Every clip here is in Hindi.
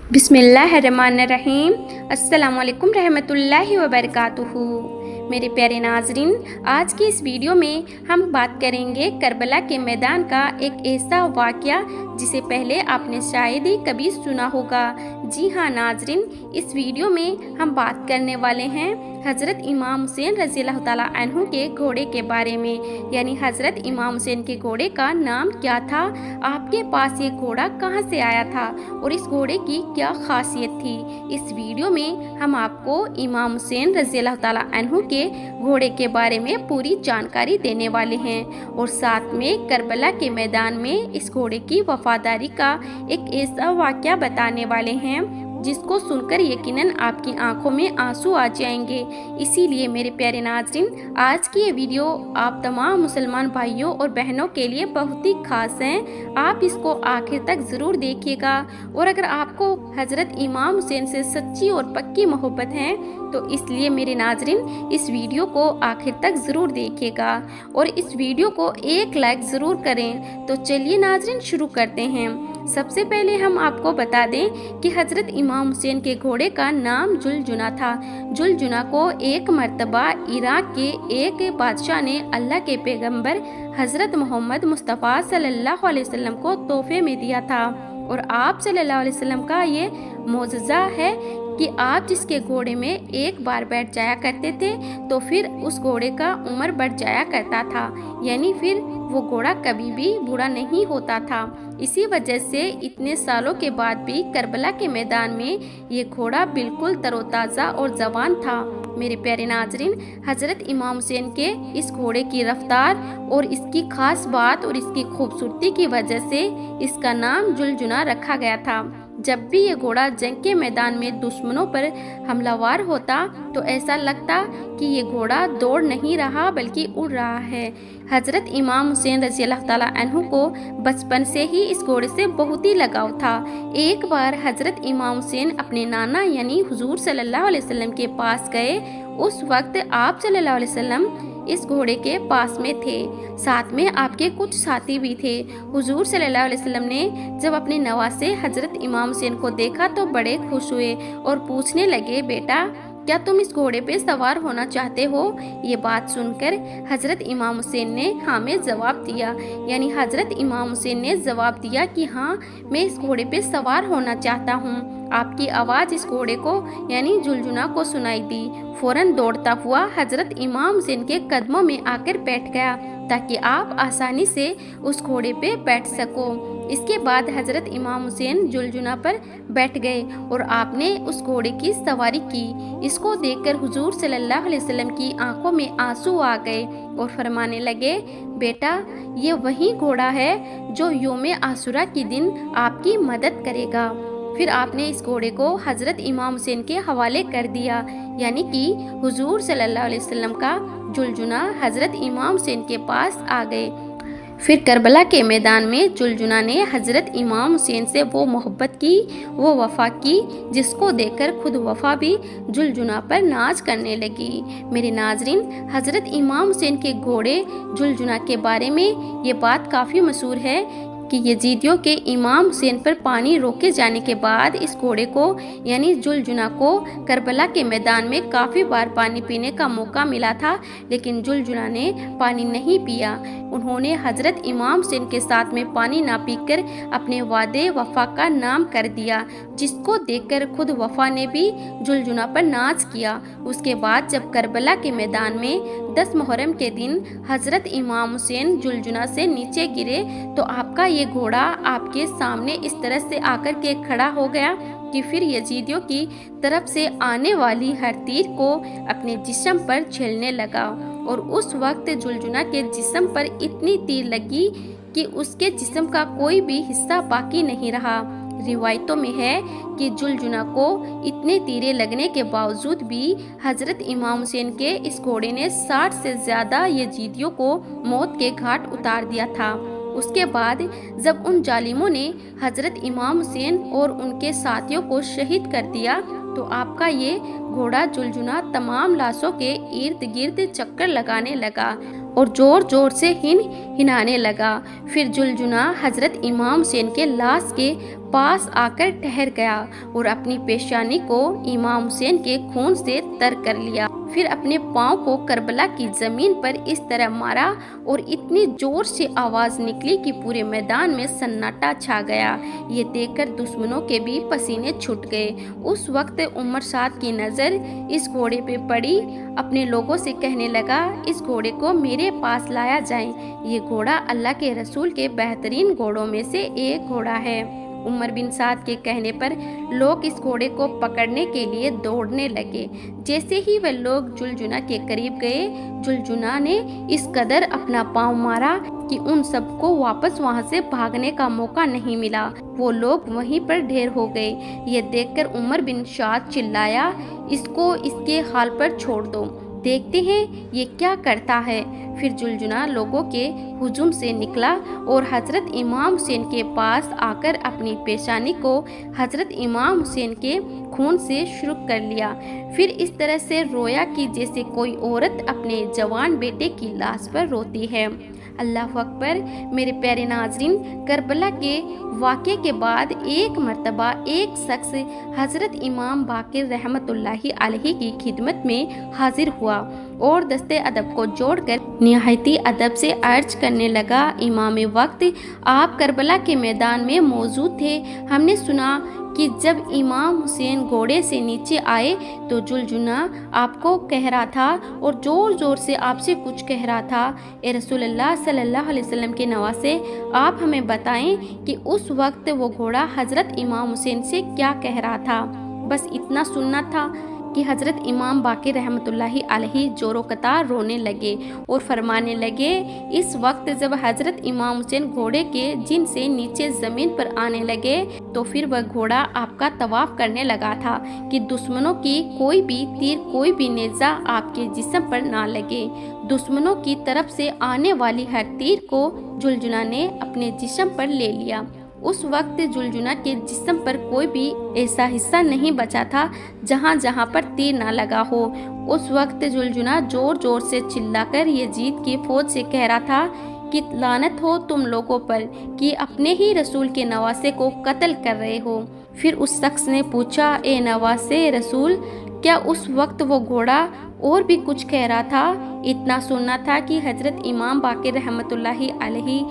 बिस्मिल्लाहिर्रहमानिर्रहीम। अस्सलामु अलैकुम रहमतुल्लाहि व बरकातुहू। मेरे प्यारे नाजरीन, आज की इस वीडियो में हम बात करेंगे करबला के मैदान का एक ऐसा वाक़या जिसे पहले आपने शायद ही कभी सुना होगा। जी हाँ नाजरीन, इस वीडियो में हम बात करने वाले हैं हज़रत इमाम हुसैन रज़ियल्लाहु ताला अन्हु के घोड़े के बारे में। यानी हज़रत इमाम हुसैन के घोड़े का नाम क्या था, आपके पास ये घोड़ा कहाँ से आया था और इस घोड़े की क्या खासियत थी। इस वीडियो में हम आपको इमाम हुसैन रज़ियल्लाहु ताला अन्हु के घोड़े के बारे में पूरी जानकारी देने वाले हैं और साथ में करबला के मैदान में इस घोड़े की वफादारी का एक ऐसा वाक़या बताने वाले हैं जिसको सुनकर यकीनन आपकी आंखों में आंसू आ जाएंगे। इसीलिए मेरे प्यारे नाज़रीन, आज की ये वीडियो आप तमाम मुसलमान भाइयों और बहनों के लिए बहुत ही खास हैं। आप इसको आखिर तक ज़रूर देखिएगा और अगर आपको हज़रत इमाम हुसैन से सच्ची और पक्की मोहब्बत है तो इसलिए मेरे नाज़रीन इस वीडियो को आखिर तक ज़रूर देखिएगा और इस वीडियो को एक लाइक ज़रूर करें। तो चलिए नाज़रीन शुरू करते हैं। सबसे पहले हम आपको बता दें कि हज़रत इमाम हुसैन के घोड़े का नाम जुलजुना था। जुलजुना को एक मर्तबा इराक के एक बादशाह ने अल्लाह के पैगंबर हज़रत मोहम्मद मुस्तफ़ा सल्लल्लाहु अलैहि वसल्लम को तोहफे में दिया था और आप सल्लल्लाहु अलैहि वसल्लम का ये मोजज़ा है कि आप जिसके घोड़े में एक बार बैठ जाया करते थे तो फिर उस घोड़े का उम्र बढ़ जाया करता था, यानी फिर वो घोड़ा कभी भी बूढ़ा नहीं होता था। इसी वजह से इतने सालों के बाद भी करबला के मैदान में ये घोड़ा बिल्कुल तरोताज़ा और जवान था। मेरे प्यारे नाजरीन, हज़रत इमाम हुसैन के इस घोड़े की रफ्तार और इसकी खास बात और इसकी खूबसूरती की वजह से इसका नाम जुलजुना रखा गया था। जब भी ये घोड़ा जंग के मैदान में दुश्मनों पर हमलावर होता तो ऐसा लगता कि ये घोड़ा दौड़ नहीं रहा बल्कि उड़ रहा है। हज़रत इमाम हुसैन रज़ियल्लाहु ताला अन्हु को बचपन से ही इस घोड़े से बहुत ही लगाव था। एक बार हज़रत इमाम हुसैन अपने नाना यानी हुजूर सल्लल्लाहु अलैहि वसल्लम के पास गए। उस वक्त आप सल्लल्लाहु अलैहि वसल्लम इस घोड़े के पास में थे, साथ में आपके कुछ साथी भी थे। हुजूर सल्लल्लाहु अलैहि वसल्लम ने जब अपने नवासे हज़रत इमाम हुसैन को देखा तो बड़े खुश हुए और पूछने लगे, बेटा क्या तुम इस घोड़े पे सवार होना चाहते हो? ये बात सुनकर हज़रत इमाम हुसैन ने हाँ में जवाब दिया। यानी हज़रत इमाम हुसैन ने जवाब दिया कि हाँ, मैं इस घोड़े पे सवार होना चाहता हूँ। आपकी आवाज़ इस घोड़े को यानी जुलजुना को सुनाई दी। फौरन दौड़ता हुआ हज़रत इमाम हुसैन के कदमों में आकर बैठ गया ताकि आप आसानी से उस घोड़े पे बैठ सको। इसके बाद हज़रत इमाम हुसैन जुलजुना पर बैठ गए और आपने उस घोड़े की सवारी की। इसको देखकर हुजूर सल्लल्लाहु अलैहि वसल्लम की आंखों में आंसू आ गए और फरमाने लगे, बेटा ये वही घोड़ा है जो यौम आशूरा के दिन आपकी मदद करेगा। फिर आपने इस घोड़े को हज़रत इमाम हुसैन के हवाले कर दिया। यानी कि हुजूर सल्लल्लाहु अलैहि वसल्लम का जुलजुना हज़रत इमाम हुसैन के पास आ गए। फिर करबला के मैदान में जुलजुना ने हज़रत इमाम हुसैन से वो मोहब्बत की, वो वफ़ा की, जिसको देखकर खुद वफ़ा भी जुलजुना पर नाज करने लगी। मेरे नाजरीन, हज़रत इमाम हुसैन के घोड़े जुलजुना के बारे में ये बात काफ़ी मशहूर है कि यजीदियों के इमाम हुसैन पर पानी रोके जाने के बाद इस घोड़े को यानी जुलजुना को करबला के मैदान में काफ़ी बार पानी पीने का मौका मिला था, लेकिन जुलजुना ने पानी नहीं पिया। उन्होंने हज़रत इमाम हुसैन के साथ में पानी ना पीकर अपने वादे वफ़ा का नाम कर दिया, जिसको देखकर खुद वफ़ा ने भी जुलजुना पर नाज किया। उसके बाद जब करबला के मैदान में 10 मुहर्रम के दिन हज़रत इमाम हुसैन जुलजुना से नीचे गिरे तो आपका ये घोड़ा आपके सामने इस तरह से आकर के खड़ा हो गया कि फिर यजीदियों की तरफ से आने वाली हर तीर को अपने जिस्म पर झेलने लगा और उस वक्त जुलजुना के जिस्म पर इतनी तीर लगी कि उसके जिस्म का कोई भी हिस्सा बाकी नहीं रहा। रिवायतों में है कि जुलजुना को इतने तीरे लगने के बावजूद भी हज़रत इमाम हुसैन के इस घोड़े ने 60 से ज़्यादा यजीदियों को मौत के घाट उतार दिया था। उसके बाद जब उन जालिमों ने हज़रत इमाम हुसैन और उनके साथियों को शहीद कर दिया तो आपका ये घोड़ा जुलजुना तमाम लाशों के इर्द गिर्द चक्कर लगाने लगा और जोर जोर से हिनाने लगा। फिर जुलजुना हज़रत इमाम हुसैन के लाश के पास आकर ठहर गया और अपनी पेशानी को इमाम हुसैन के खून से तर कर लिया। फिर अपने पाँव को करबला की जमीन पर इस तरह मारा और इतनी जोर से आवाज निकली कि पूरे मैदान में सन्नाटा छा गया। ये देखकर दुश्मनों के भी पसीने छूट गए। उस वक्त उमर साद की नज़र इस घोड़े पे पड़ी। अपने लोगों से कहने लगा, इस घोड़े को मेरे पास लाया जाए। ये घोड़ा अल्लाह के रसूल के बेहतरीन घोड़ों में से एक घोड़ा है। उमर बिन साद के कहने पर लोग इस घोड़े को पकड़ने के लिए दौड़ने लगे। जैसे ही वह लोग जुलजुना के करीब गए, जुलजुना ने इस कदर अपना पांव मारा कि उन सबको वापस वहां से भागने का मौका नहीं मिला। वो लोग वहीं पर ढेर हो गए। ये देखकर उमर बिन साद चिल्लाया, इसको इसके हाल पर छोड़ दो, देखते हैं ये क्या करता है। फिर जुलजुना लोगों के हुजूम से निकला और हजरत इमाम हुसैन के पास आकर अपनी पेशानी को हजरत इमाम हुसैन के खून से शुरू कर लिया। फिर इस तरह से रोया कि जैसे कोई औरत अपने जवान बेटे की लाश पर रोती है। अल्लाह अकबर। मेरे प्यारे नाजरीन, करबला के वाक़े के बाद एक मर्तबा एक शख्स हज़रत इमाम बाकिर रहमतुल्लाहि अलैहि की खिदमत में हाजिर हुआ और दस्ते अदब को जोड़कर निहायती अदब से अर्ज करने लगा, इमाम वक्त, आप करबला के मैदान में मौजूद थे। हमने सुना कि जब इमाम हुसैन घोड़े से नीचे आए तो जुलजुना आपको कह रहा था और ज़ोर ज़ोर से आपसे कुछ कह रहा था। ए रसूलुल्लाह सल्लल्लाहु अलैहि वसल्लम के नवासे, आप हमें बताएं कि उस वक्त वो घोड़ा हज़रत इमाम हुसैन से क्या कह रहा था। बस इतना सुनना था कि हज़रत इमाम बाकिर रहमतुल्लाहि अलैहि जोरो कतार रोने लगे और फरमाने लगे, इस वक्त जब हज़रत इमाम हुसैन घोड़े के जिन से नीचे ज़मीन पर आने लगे तो फिर वह घोड़ा आपका तवाफ़ करने लगा था कि दुश्मनों की कोई भी तीर, कोई भी नेज़ा आपके जिस्म पर ना लगे। दुश्मनों की तरफ से आने वाली हर तीर को जुलजुना ने अपने जिस्म पर ले लिया। उस वक्त जुलजुना के जिस्म पर कोई भी ऐसा हिस्सा नहीं बचा था जहाँ जहाँ पर तीर ना लगा हो। उस वक्त जुलजुना जोर जोर से चिल्लाकर यजीद की फौज से कह रहा था कि लानत हो तुम लोगों पर कि अपने ही रसूल के नवासे को कत्ल कर रहे हो। फिर उस शख्स ने पूछा, ए नवासे रसूल, क्या उस वक्त वो घोड़ा और भी कुछ कह रहा था? इतना सुनना था कि हजरत इमाम बाकिर रहमतुल्लाहि अलैहि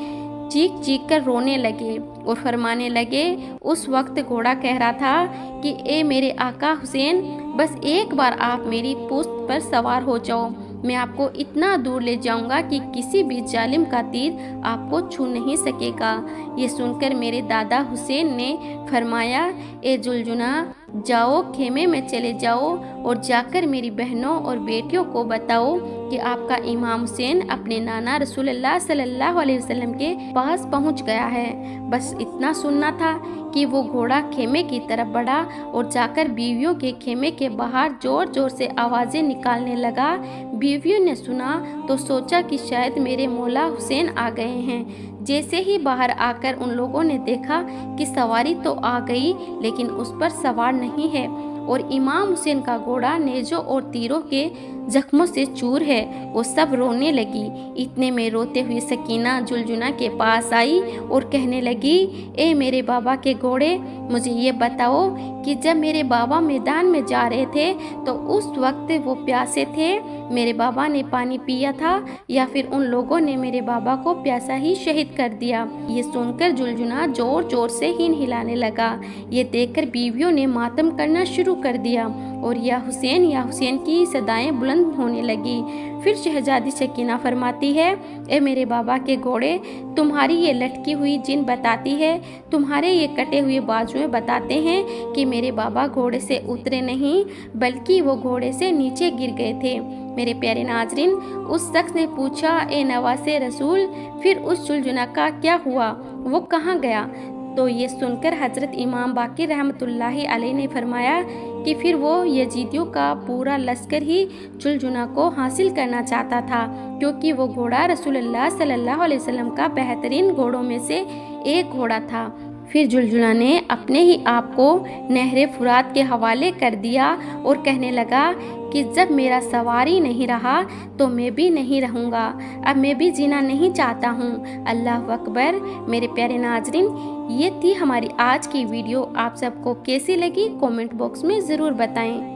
चीख चीख कर रोने लगे और फरमाने लगे, उस वक्त घोड़ा कह रहा था कि ए मेरे आका हुसैन, बस एक बार आप मेरी पुश्त पर सवार हो जाओ, मैं आपको इतना दूर ले जाऊंगा कि किसी भी जालिम का तीर आपको छू नहीं सकेगा। ये सुनकर मेरे दादा हुसैन ने फरमाया, ए जुलजुना, जाओ खेमे में चले जाओ और जाकर मेरी बहनों और बेटियों को बताओ कि आपका इमाम हुसैन अपने नाना रसूलुल्लाह सल्लल्लाहु अलैहि वसल्लम के पास पहुंच गया है। बस इतना सुनना था कि वो घोड़ा खेमे की तरफ बढ़ा और जाकर बीवियों के खेमे के बाहर जोर जोर से आवाज़ें निकालने लगा। बीवियों ने सुना तो सोचा कि शायद मेरे मौला हुसैन आ गए हैं। जैसे ही बाहर आकर उन लोगों ने देखा कि सवारी तो आ गई लेकिन उस पर सवार नहीं है और इमाम हुसैन का घोड़ा नेज़ों और तीरों के जख्मों से चूर है। वो सब रोने लगी। इतने में रोते हुए सकीना जुलजुना के पास आई और कहने लगी, ए मेरे बाबा के घोड़े, मुझे ये बताओ कि जब मेरे बाबा मैदान में जा रहे थे तो उस वक्त वो प्यासे थे, मेरे बाबा ने पानी पिया था या फिर उन लोगों ने मेरे बाबा को प्यासा ही शहीद कर दिया। ये सुनकर जुलजुना जोर जोर से हीन हिलाने लगा। ये देखकर बीवियों ने मातम करना शुरू कर दिया और या हुसैन की सदाएं बुलंद होने लगी। फिर शहजादी सकीना फरमाती है, ए मेरे बाबा के घोड़े, तुम्हारी ये लटकी हुई जिन बताती है, तुम्हारे ये कटे हुए बाजुएं बताते हैं कि मेरे बाबा घोड़े से उतरे नहीं बल्कि वो घोड़े से नीचे गिर गए थे। मेरे प्यारे नाजरीन, उस शख्स ने पूछा, ए नवासे रसूल, फिर उस जुलजुना का क्या हुआ, वो कहाँ गया? तो ये सुनकर हजरत इमाम बाकिर रहमतुल्लाहि अलैहि ने फरमाया कि फिर वो यजीदियों का पूरा लश्कर ही जुलजुना को हासिल करना चाहता था, क्योंकि वो घोड़ा रसूलुल्लाह सल्लल्लाहु अलैहि वसल्लम का बेहतरीन घोड़ों में से एक घोड़ा था। फिर जुलजुला ने अपने ही आप को नहरे फुरात के हवाले कर दिया और कहने लगा कि जब मेरा सवारी नहीं रहा तो मैं भी नहीं रहूँगा, अब मैं भी जीना नहीं चाहता हूँ। अल्लाह अकबर। मेरे प्यारे नाजरीन, ये थी हमारी आज की वीडियो। आप सबको कैसी लगी कमेंट बॉक्स में ज़रूर बताएं।